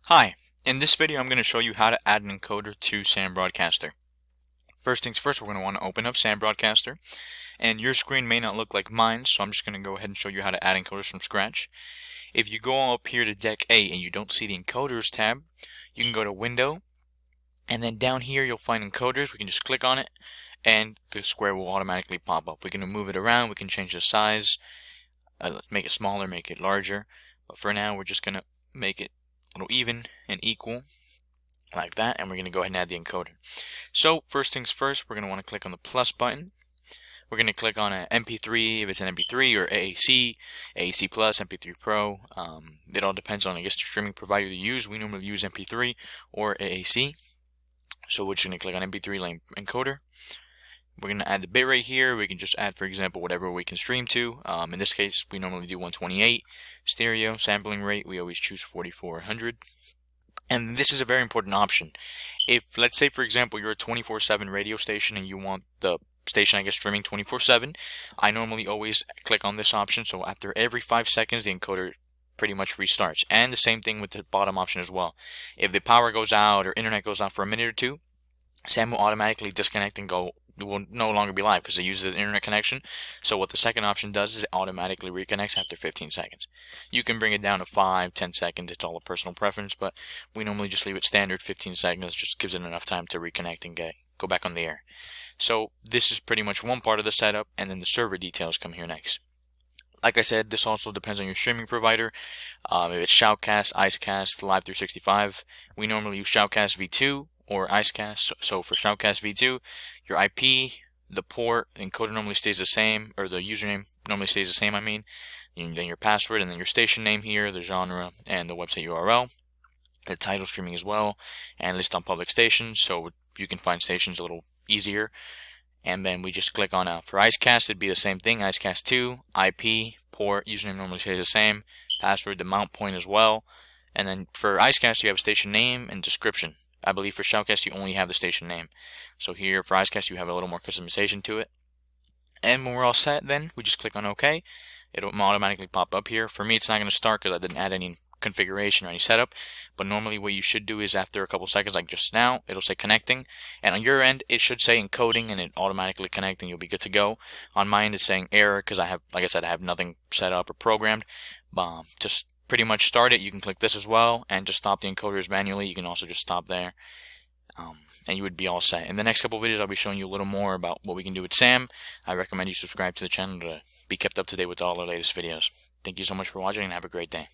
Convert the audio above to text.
Hi, in this video I'm going to show you how to add an encoder to SAM Broadcaster. First things first, we're going to want to open up SAM Broadcaster, and your screen may not look like mine, so I'm just going to go ahead and show you how to add encoders from scratch. If you go up here to Deck A and you don't see the Encoders tab, you can go to Window, and then down here you'll find Encoders. We can just click on it, and the square will automatically pop up. We can move it around, we can change the size, make it smaller, make it larger, but for now we're just going to make it a little even and equal like that, and we're going to go ahead and add the encoder. So first things first, we're going to want to click on the plus button. We're going to click on an MP3 if it's an MP3, or AAC, AAC Plus, MP3 Pro. It all depends on, I guess, the streaming provider you use. We normally use MP3 or AAC. So we're just going to click on MP3 lane encoder. We're going to add the bitrate here. We can just add, for example, whatever we can stream to. In this case, we normally do 128. Stereo sampling rate, we always choose 4400. And this is a very important option. If, let's say, for example, you're a 24/7 radio station and you want the station, I guess, streaming 24/7, I normally always click on this option. So after every 5 seconds, the encoder pretty much restarts. And the same thing with the bottom option as well. If the power goes out or internet goes out for a minute or two, SAM will automatically disconnect and will no longer be live because it uses an internet connection. So what the second option does is it automatically reconnects after 15 seconds. You can bring it down to 5, 10 seconds. It's all a personal preference, but we normally just leave it standard 15 seconds. Just gives it enough time to reconnect and go back on the air. So this is pretty much one part of the setup, and then the server details come here next. Like I said, this also depends on your streaming provider. If it's Shoutcast, Icecast, Live365, we normally use Shoutcast v2 or Icecast. So for Shoutcast v2, your IP, the port, encoder normally stays the same, or the username normally stays the same, and then your password, and then your station name here, the genre, and the website URL. The title streaming as well, and list on public stations, so you can find stations a little easier. And then we just click on for Icecast, it'd be the same thing, Icecast2, IP, port, username normally stays the same, password, the mount point as well. And then for Icecast, you have a station name and description. I believe for Shoutcast, you only have the station name. So here for Icecast, you have a little more customization to it. And when we're all set, then we just click on OK. It'll automatically pop up here. For me, it's not going to start because I didn't add any configuration or any setup, but normally what you should do is after a couple seconds, like just now, it'll say connecting, and on your end it should say encoding, and it automatically connect, and you'll be good to go. On my end it's saying error because I have, like I said, I have nothing set up or programmed. Just pretty much start it. You can click this as well and just stop the encoders manually. You can also just stop there, and you would be all set. In the next couple videos I'll be showing you a little more about what we can do with SAM. I recommend you subscribe to the channel to be kept up to date with all our latest videos. Thank you so much for watching, and have a great day.